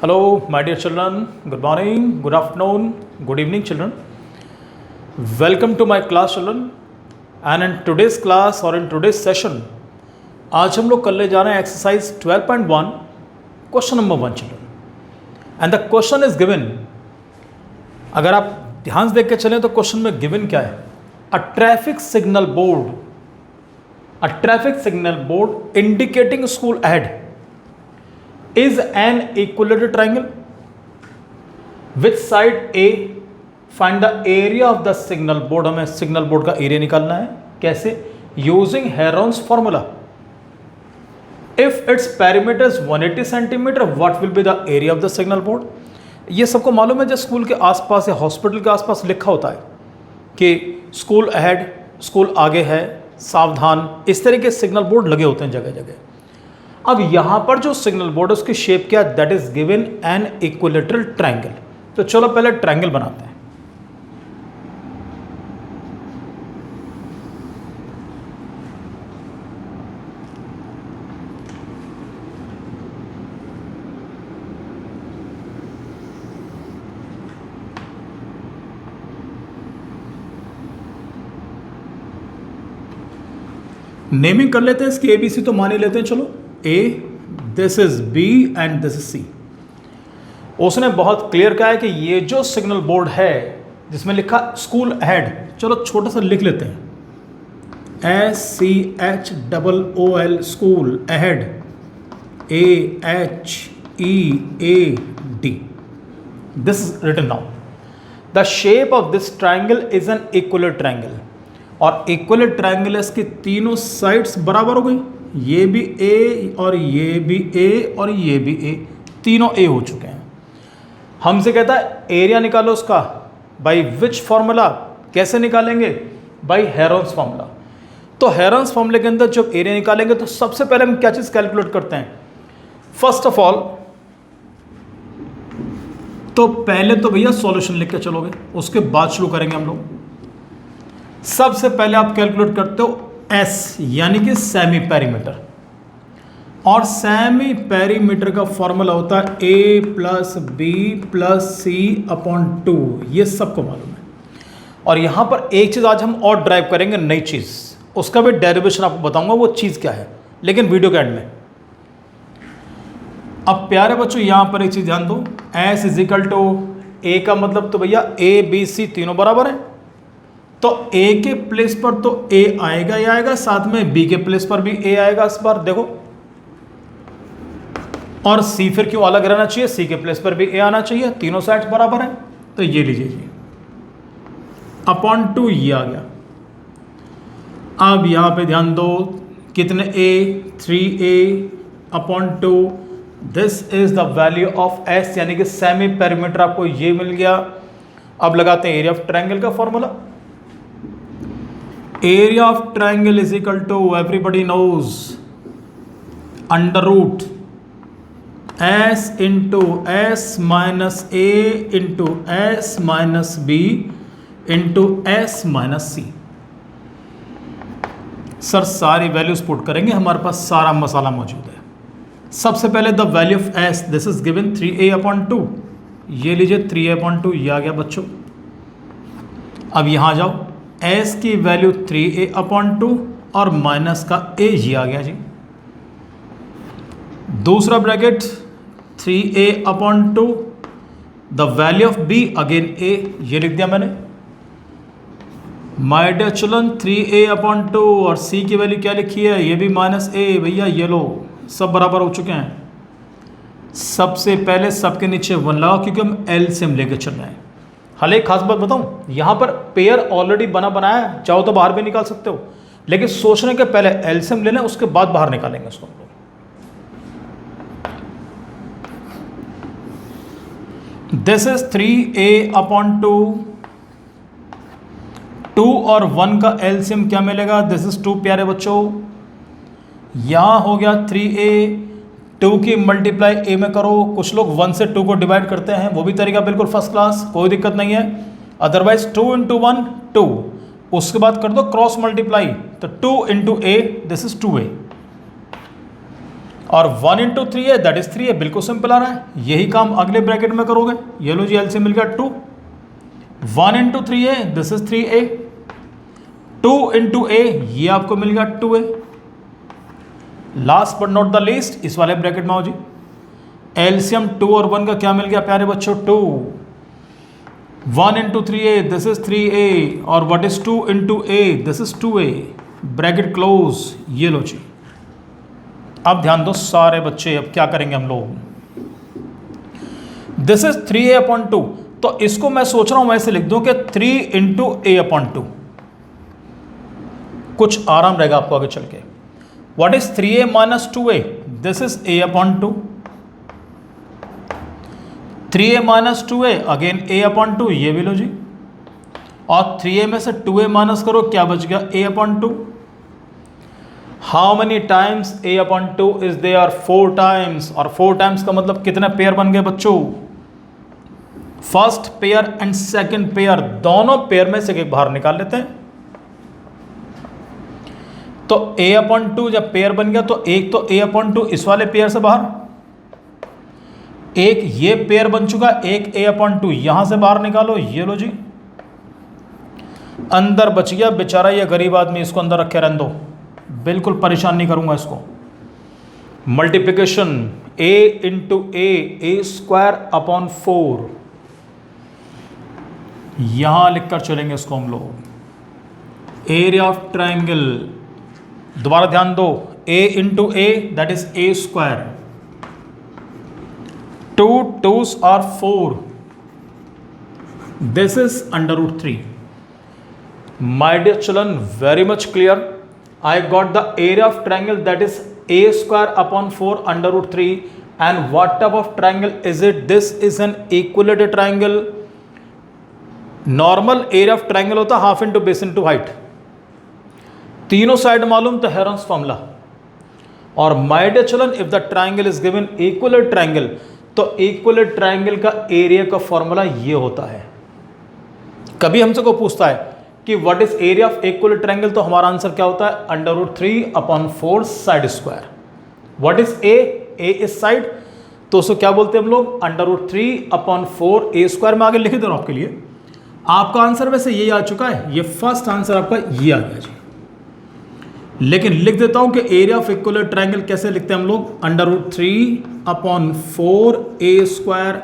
Hello, my dear children. Good morning, good afternoon, good evening, children. Welcome to my class, children. And in today's class or in today's session, आज हम लोग कर ले जा रहे हैं exercise 12.1 question number 1, children. And the question is given. अगर आप ध्यान से देख के चलें तो क्वेश्चन में गिवन क्या है? A traffic signal board indicating school ahead is an equilateral triangle. Which side A? Find the area of the signal board. हमें सिग्नल बोर्ड का एरिया निकालना है. कैसे? Using Heron's formula. If its perimeter is 180 centimeter, what will be the area of the signal board? ये सबको मालूम है. जब स्कूल के आसपास या हॉस्पिटल के आसपास लिखा होता है कि स्कूल अहेड, स्कूल आगे है, सावधान, इस तरह के सिग्नल बोर्ड लगे होते हैं जगह जगह. अब यहां पर जो सिग्नल बोर्ड है उसकी शेप क्या है? That is given an equilateral triangle. तो चलो पहले ट्रायंगल बनाते हैं. नेमिंग कर लेते हैं इसकी. एबीसी तो मान ही लेते हैं. चलो A, this is B and this is C. उसने बहुत क्लियर कहा है कि ये जो सिग्नल बोर्ड है जिसमें लिखा स्कूल अहेड, चलो छोटा सा लिख लेते हैं. SCHOOL school ahead, AHEAD. This is written now. The shape of this triangle is an equal triangle. और इक्वल ट्राइंगल इसकी तीनों साइड्स बराबर हो गई. ये भी A और ये भी A और ये भी A, तीनों A हो चुके हैं. हमसे कहता है एरिया निकालो उसका. By which formula? कैसे निकालेंगे? By Heron's formula. तो हेरॉन्स फॉर्मूले के अंदर जब एरिया निकालेंगे तो सबसे पहले हम क्या चीज़ कैलकुलेट करते हैं? फर्स्ट ऑफ ऑल तो पहले तो भैया सॉल्यूशन लिख के चलोगे, उसके बाद शुरू करेंगे हम लोग. सबसे पहले आप कैलकुलेट करते हो S यानी कि सेमी पेरीमीटर. और सेमी पेरीमीटर का फॉर्मूला होता है A plus B plus C upon 2. ये सबको मालूम है. और यहां पर एक चीज़ आज हम और ड्राइव करेंगे, नई चीज़. उसका भी डेरिवेशन आपको बताऊंगा वो चीज़ क्या है, लेकिन वीडियो के एंड में. अब प्यारे बच्चों यहां पर एक चीज़ ध्यान दो. S is equal to A का मतलब तो भैया A B C तीनों बराबर है. तो A के प्लेस पर तो A आएगा ही आएगा, साथ में B के प्लेस पर भी A आएगा इस बार देखो. और C फिर क्यों अलग रहना चाहिए? C के प्लेस पर भी A आना चाहिए. तीनों साइड्स बराबर हैं. तो ये लीजिए जी, अपॉन 2 ये आ गया. अब यहां पे ध्यान दो, कितने A? 3A upon 2. This is the value of S यानी कि सेमी पेरीमीटर आपको ये मिल गया. अब लगाते हैं एरिया ऑफ ट्रायंगल का formula. Area of triangle is equal to, everybody knows, under root S into S minus A into S minus B into S minus C. Sir सारी वैल्यूज पुट करेंगे, हमारे पास सारा मसाला मौजूद है. सबसे पहले the value of S, this is given 3A upon 2. ये लीजिए 3A अपॉन 2 ये आ गया बच्चों. अब यहां जाओ, S की वैल्यू 3A अपॉन 2 और माइनस का A ये आ गया जी. दूसरा bracket 3A upon 2, the value of B again A, ये लिख दिया मैंने. My dear children 3A upon 2 और C की वैल्यू क्या लिखी है? ये भी माइनस A. भैया ये लो, सब बराबर हो चुके हैं. सबसे पहले सबके नीचे 1 लगाओ क्योंकि हम एलसीएम लेके चल रहे हैं. हाल एक खास बात बताऊं, यहां पर पेयर ऑलरेडी बनाया है, चाहो तो बाहर भी निकाल सकते हो, लेकिन सोचने के पहले एलसीएम ले लें, उसके बाद बाहर निकालेंगे उसको हम लोग. This is 3A upon 2. 2 और 1 का एलसीएम क्या मिलेगा? दिस इज 2 प्यारे बच्चों. यहां हो गया 3A. 2 की मल्टीप्लाई A में करो. कुछ लोग 1 से 2 को डिवाइड करते हैं, वो भी तरीका बिल्कुल फर्स्ट क्लास, कोई दिक्कत नहीं है. अदरवाइज 2 इंटू 1 2, उसके बाद कर दो क्रॉस मल्टीप्लाई, तो 2 into A, this is 2A. और 1 into 3a that is 3a, बिल्कुल सिंपल आ रहा है। यही काम अगले ब्रैकेट में करोगे। ये लो जी, एलसीएम मिल गया 2, 1 into 3a this is 3a, 2 into a ये आपको मिल गया 2a। Last but not the least, इस वाले ब्रैकेट में आओ जी, एलसीएम 2 और 1 का क्या मिल गया प्यारे बच्चों, 2, 1 into 3a this is 3a, और what is 2 into a this is 2a, bracket close. ये लो जी, अब ध्यान दो सारे बच्चे, अब क्या करेंगे हम लोग, दिस इज 3a अपॉन 2, तो इसको मैं सोच रहा हूं ऐसे लिख दूं कि 3 इंटू a अपॉन 2, कुछ आराम रहेगा आपको आगे चल के। What is 3a minus 2a, this is a upon 2, 3a minus 2a again a upon 2, ये भी लो जी, और 3a में से 2a माइनस करो, क्या बच गया, a upon 2। How many times a upon 2 is there, 4 times, और 4 टाइम्स का मतलब कितने पेयर बन गए बच्चों, first pair and second pair, दोनों पेयर में से एक बाहर निकाल लेते हैं। तो a अपॉन 2 जब पेयर बन गया तो एक तो a अपॉन 2 इस वाले पेयर से बाहर, एक ये पेयर बन चुका, एक a अपॉन 2 यहां से बाहर निकालो, ये लो जी, अंदर बच गया बेचारा ये गरीब आदमी, इसको अंदर रखे रहने दो, बिल्कुल परेशान नहीं करूंगा इसको। Multiplication a into a square upon 4, यहां लिखकर चलेंगे इसको हम लोग। एरिया ऑफ ट्राइंगल, दोबारा ध्यान दो, a into a that is a square, 2 2s are 4, this is under root 3. My dear children, very much clear. I got the area of triangle that is a square upon 4 under root 3. And what type of triangle is it? This is an equilateral triangle. Normal area of triangle होता half into base into height. तीनों side मालूम तो Heron's formula. और my dear children, if the triangle is given equilateral triangle, तो equilateral triangle का area का formula ये होता है। कभी हमसे को पूछता है कि what is area of equilateral triangle, तो हमारा आंसर क्या होता है, under root 3 upon 4 side square. What is a is side, तो उसको क्या बोलते हैं हम लोग, under root 3 upon 4 a square में आगे लिख दे रहा हूं आपके लिए। आपका आंसर वैसे यही आ चुका है, ये फर्स्ट आंसर आपका ये आ गया जी। लेकिन लिख देता हूं कि एरिया ऑफ इक्विलेटरल ट्रायंगल कैसे लिखते हैं हम लोग, under root 3 upon 4 a square,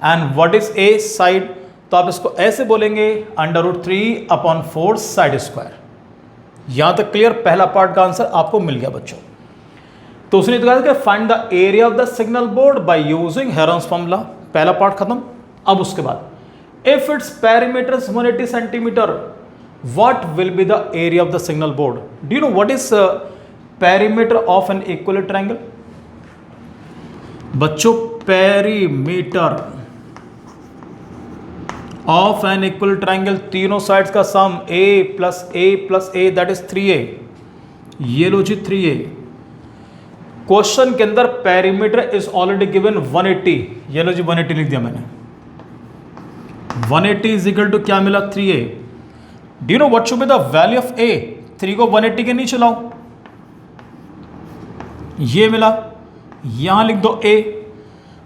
and what is a side, तो आप इसको ऐसे बोलेंगे, under root 3 upon 4 side square. यहां तक क्लियर, पहला पार्ट का आंसर आपको मिल गया बच्चों। तो उसने कहा कि find the area of the signal board by using Heron's formula, पहला पार्ट खत्म। अब उसके बाद if its perimeter is 180 centimetre, what will be the area of the signal board? Do you know what is perimeter of an equilateral triangle? बच्चों, perimeter of an equilateral triangle, तीनों sides का सम a plus a plus a that is 3a, ये लो जी 3a। Question के अंदर perimeter is already given 180, ये लो जी 180 लिख दिया मैंने, 180 is equal to क्या मिला, 3a। Do you know what should be the value of a? 3 को 180 के नीचे लाओ, ये मिला, यहां लिख दो a,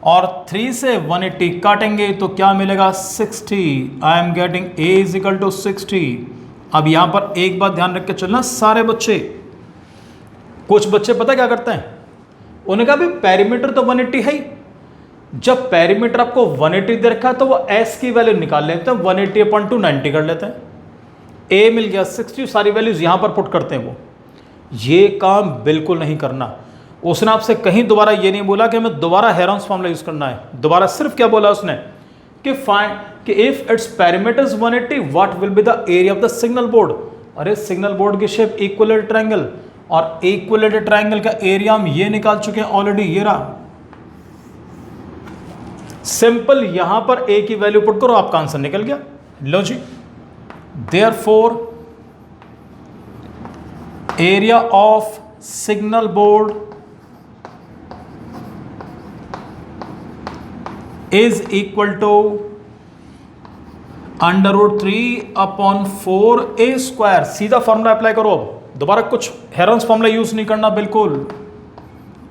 और 3 से 180 काटेंगे तो क्या मिलेगा, 60। I am getting a is equal to 60। अब यहां पर एक बात ध्यान रख के चलना सारे बच्चे, कुछ बच्चे पता क्या करते हैं, उन्हें कहा भी पेरीमीटर तो 180 है ही, जब पेरीमीटर आपको 180 दे रखा है तो वो s की वैल्यू निकाल लेते हैं, 180 अपॉन 2 90 कर लेते हैं, a मिल गया 60, सारी वैल्यूज यहां पर पुट करते हैं वो। ये काम बिल्कुल नहीं करना। उसने आपसे कहीं दोबारा ये नहीं बोला कि हमें दोबारा हेरॉन्स फॉर्मूला यूज करना है, दोबारा सिर्फ क्या बोला उसने कि फाइंड कि if its perimeter is 180 what will be the area of the signal board. अरे सिग्नल बोर्ड की शेप इक्विलेटरल ट्रायंगल, और इक्विलेटरल ट्रायंगल का एरिया हम ये निकाल चुके हैं ऑलरेडी, ये रहा सिंपल। यहां पर a की वैल्यू पुट करो, आपका आंसर निकल गया। लो जी, therefore area of signal board is equal to under root 3 upon 4 a square. सीधा फॉर्मूला अप्लाई करो, अब दोबारा कुछ हेरॉन्स फॉर्मूला यूज नहीं करना बिल्कुल।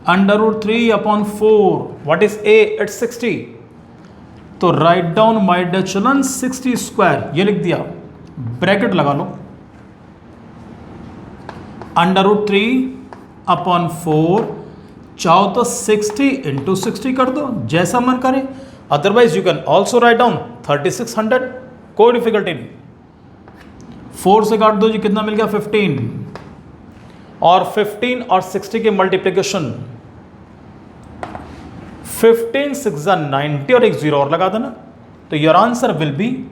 √3/4 व्हाट इज a? इट्स 60। तो write down my dear children 60 square, ये लिख दिया, ब्रैकेट लगा लो, √3/4, चाहो तो 60 × 60 कर दो, जैसा मन करे, otherwise you can also write down 3600, कोई डिफिकल्टी नहीं। 4 से काट दो जी, कितना मिल गया? 15, और 15 और 60 की मल्टीप्लीकेशन, 15 6 90 और एक 0 और लगा देना, तो your answer will be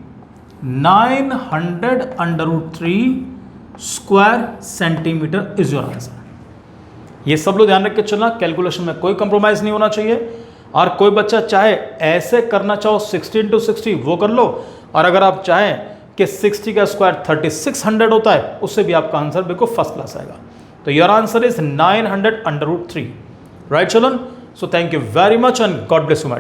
900 square centimetre is your answer. ये सब लोग ध्यान रख के चलना, कैलकुलेशन में कोई कंप्रोमाइज नहीं होना चाहिए। और कोई बच्चा चाहे ऐसे करना चाहो 60 × 60 वो कर लो, और अगर आप चाहें कि 60 का स्क्वायर 3600 होता है, उससे भी आपका आंसर बिल्कुल फर्स्ट क्लास आएगा। तो your answer is 900 √3, right children? So thank you very much and God bless you.